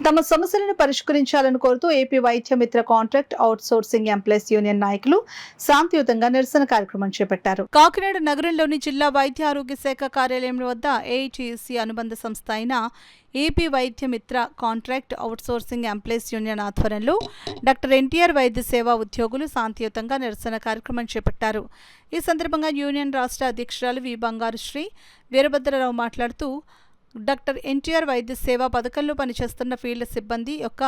తమ సమస్యలను పరిష్కరించాలని కోరుతూ ఏపీ వైద్య మిత్ర contract out sourcing employees union నాయకులు శాంతియుతంగా నిరసన కార్యక్రమం చేపట్టారు. కాకినాడ నగరంలోని జిల్లా వైద్య ఆరోగ్య శాఖ కార్యాలయం వద్ద ఏఐటీయూసీ అనుబంధ సంస్థ అయిన ఏపీ వైద్య మిత్ర contract out sourcing employees union ఆధ్వర్యంలో డాక్టర్ ఎన్టీఆర్ వైద్య సేవా ఉద్యోగులు శాంతియుతంగా నిరసన కార్యక్రమం చేపట్టారు. ఈ సందర్భంగా యూనియన్ రాష్ట్ర అధ్యక్షురాలు వి బంగారుశ్రీ వీరభద్రరావు మాట్లాడుతూ డాక్టర్ ఎన్టీఆర్ వైద్య సేవా పథకంలో పనిచేస్తున్న ఫీల్డ్ సిబ్బంది యొక్క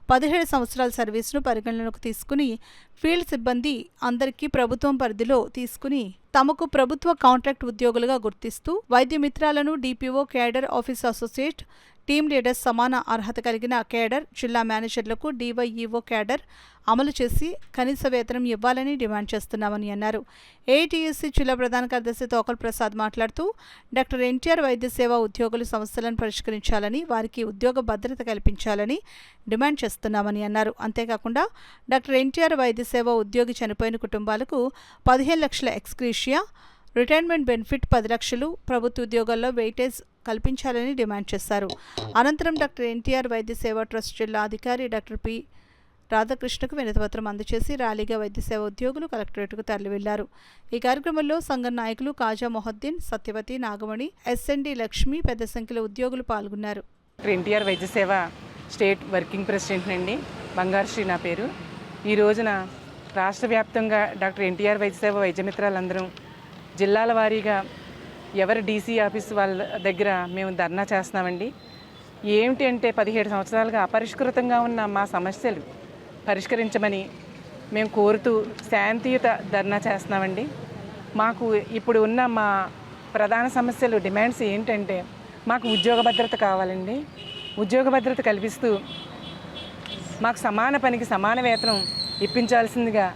17 సంవత్సరాల సర్వీసును పరిగణనలోకి తీసుకుని ఫీల్డ్ సిబ్బంది అందరికీ ప్రభుత్వం పరిధిలో తీసుకుని తమకు ప్రభుత్వ కాంట్రాక్ట్ ఉద్యోగులుగా గుర్తిస్తూ వైద్య మిత్రాలను DPO cadre office associate team leaders సమాన అర్హత కలిగిన కేడర్ జిల్లా మేనేజర్లకు డివైఈఓ కేడర్ అమలు చేసి కనీస వేతనం ఇవ్వాలని డిమాండ్ చేస్తున్నామని అన్నారు. ఏఐటీయూసీ జిల్లా ప్రధాన కార్యదర్శి తోకల్ ప్రసాద్ మాట్లాడుతూ డాక్టర్ ఎన్టీఆర్ వైద్య సేవా ఉద్యోగుల సమస్యలను పరిష్కరించాలని వారికి ఉద్యోగ భద్రత కల్పించాలని డిమాండ్ చేస్తున్నామని అన్నారు. అంతేకాకుండా డాక్టర్ ఎన్టీఆర్ వైద్య సేవా ఉద్యోగి చనిపోయిన కుటుంబాలకు 15 లక్షల ఎక్స్గ్రేషియా రిటైర్మెంట్ బెనిఫిట్ 10 లక్షలు ప్రభుత్వ ఉద్యోగాల్లో వెయిటేజ్ కల్పించాలని డిమాండ్ చేశారు. అనంతరం డాక్టర్ ఎన్టీఆర్ వైద్య సేవా ట్రస్ట్ జిల్లా అధికారి డాక్టర్ పి రాధాకృష్ణకు వినతిపత్రం అందజేసి ర్యాలీగా వైద్య సేవ ఉద్యోగులు కలెక్టరేట్కు తరలి వెళ్లారు. ఈ కార్యక్రమంలో సంఘం నాయకులు కాజా మొహద్దీన్, సత్యవతి, నాగమణి, ఎస్ఎన్డి లక్ష్మి పెద్ద సంఖ్యలో ఉద్యోగులు పాల్గొన్నారు. ఎన్టీఆర్ వైద్య సేవ స్టేట్ వర్కింగ్ ప్రెసిడెంట్ అండి, బంగారుశ్రీ నా పేరు. ఈ రోజున రాష్ట్ర వ్యాప్తంగా డాక్టర్ ఎన్టీఆర్ వైద్య సేవ వైద్య మిత్రాలందరం జిల్లాల వారీగా ఎవరి డీసీ ఆఫీస్ వాళ్ళ దగ్గర మేము ధర్నా చేస్తున్నామండి. ఏమిటి అంటే 17 సంవత్సరాలుగా అపరిష్కృతంగా ఉన్న మా సమస్యలు పరిష్కరించమని మేము కోరుతూ శాంతియుత ధర్నా చేస్తున్నామండి. మాకు ఇప్పుడు ఉన్న మా ప్రధాన సమస్యలు డిమాండ్స్ ఏంటంటే మాకు ఉద్యోగ భద్రత కావాలండి. ఉద్యోగ భద్రత కల్పిస్తూ మాకు సమాన పనికి సమాన వేతనం ఇప్పించాల్సిందిగా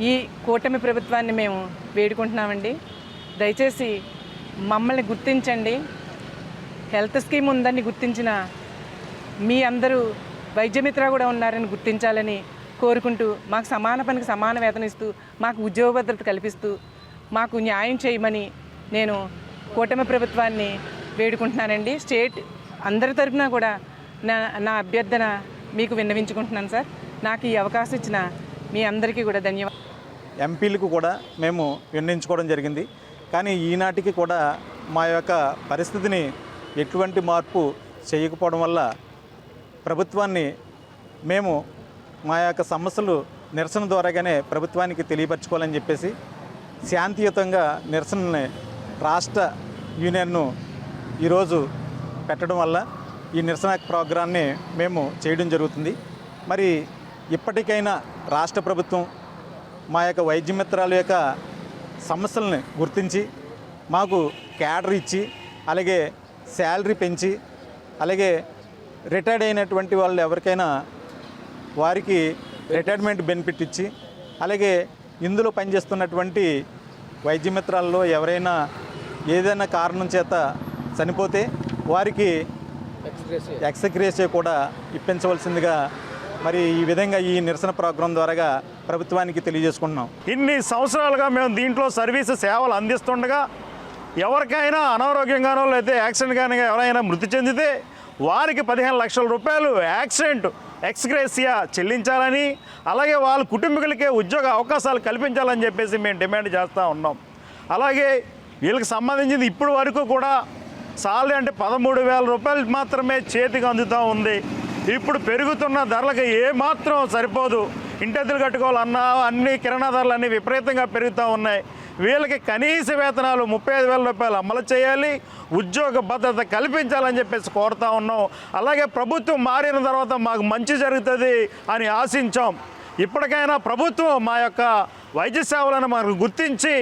ఈ కూటమి ప్రభుత్వాన్ని మేము వేడుకుంటున్నామండి. దయచేసి మమ్మల్ని గుర్తించండి. హెల్త్ స్కీమ్ ఉందని గుర్తించిన మీ అందరూ వైద్యమిత్ర కూడా ఉన్నారని గుర్తించాలని కోరుకుంటూ మాకు సమాన పనికి సమాన వేతనం ఇస్తూ మాకు ఉద్యోగ భద్రత కల్పిస్తూ మాకు న్యాయం చేయమని నేను కూటమి ప్రభుత్వాన్ని వేడుకుంటున్నానండి. స్టేట్ అందరి తరఫున కూడా నా అభ్యర్థన మీకు విన్నవించుకుంటున్నాను సార్. నాకు ఈ అవకాశం ఇచ్చిన మీ అందరికీ కూడా ధన్యవాదాలు. ఎంపీలకు కూడా మేము విన్నవించుకోవడం జరిగింది. కానీ ఈనాటికి కూడా మా యొక్క పరిస్థితిని ఎటువంటి మార్పు చేయకపోవడం వల్ల ప్రభుత్వాన్ని మేము మా యొక్క సమస్యలు నిరసన ద్వారాగానే ప్రభుత్వానికి తెలియపరచుకోవాలని చెప్పేసి శాంతియుతంగా నిరసనని రాష్ట్ర యూనియన్ను ఈరోజు పెట్టడం వల్ల ఈ నిరసన ప్రోగ్రాన్ని మేము చేయడం జరుగుతుంది. మరి ఇప్పటికైనా రాష్ట్ర ప్రభుత్వం మా యొక్క వైద్య మిత్రాల యొక్క సమస్యలను గుర్తించి మాకు క్యాడర్ ఇచ్చి అలాగే శాలరీ పెంచి అలాగే రిటైర్డ్ అయినటువంటి వాళ్ళు ఎవరికైనా వారికి రిటైర్మెంట్ బెనిఫిట్ ఇచ్చి అలాగే ఇందులో పనిచేస్తున్నటువంటి వైద్య మిత్రాల్లో ఎవరైనా ఏదైనా కారణం చేత చనిపోతే వారికి ఎక్స్గ్రేషియా కూడా ఇప్పించవలసిందిగా మరి ఈ విధంగా ఈ నిరసన ప్రోగ్రాం ద్వారా ప్రభుత్వానికి తెలియజేసుకుంటున్నాం. ఇన్ని సంవత్సరాలుగా మేము దీంట్లో సర్వీసు సేవలు అందిస్తుండగా ఎవరికైనా అనారోగ్యంగానో లేదా యాక్సిడెంట్ కానీ ఎవరైనా మృతి చెందితే వారికి 15 లక్షల రూపాయలు యాక్సిడెంట్ ఎక్స్గ్రేషియా చెల్లించాలని అలాగే వాళ్ళ కుటుంబీకులకే ఉద్యోగ అవకాశాలు కల్పించాలని చెప్పేసి మేము డిమాండ్ చేస్తూ ఉన్నాం. అలాగే వీళ్ళకి సంబంధించింది ఇప్పటి వరకు కూడా సాలరీ అంటే 13,000 రూపాయలు మాత్రమే చేతికి అందుతూ ఉంది. ఇప్పుడు పెరుగుతున్న ధరలకు ఏమాత్రం సరిపోదు. ఇంటెద్దులు కట్టుకోవాలన్నా అన్ని కిరాణా ధరలు అన్నీ విపరీతంగా పెరుగుతూ ఉన్నాయి. వీళ్ళకి కనీస వేతనాలు 35,000 రూపాయలు అమలు చేయాలి, ఉద్యోగ భద్రత కల్పించాలని చెప్పేసి కోరుతా ఉన్నాం. అలాగే ప్రభుత్వం మారిన తర్వాత మాకు మంచి జరుగుతుంది అని ఆశించాం. ఇప్పటికైనా ప్రభుత్వం మా యొక్క వైద్య సేవలను మాకు గుర్తించి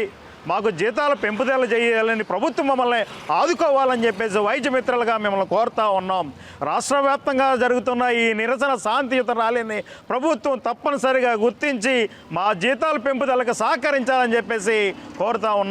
మాకు జీతాలు పెంపుదల చేయాలని ప్రభుత్వం మమ్మల్ని ఆదుకోవాలని చెప్పేసి వైద్య మిత్రులుగా మిమ్మల్ని కోరుతా ఉన్నాం. రాష్ట్ర వ్యాప్తంగా జరుగుతున్న ఈ నిరసన శాంతియుత ర్యాలీని ప్రభుత్వం తప్పనిసరిగా గుర్తించి మా జీతాల పెంపుదలకు సహకరించాలని చెప్పేసి కోరుతా ఉన్నాం.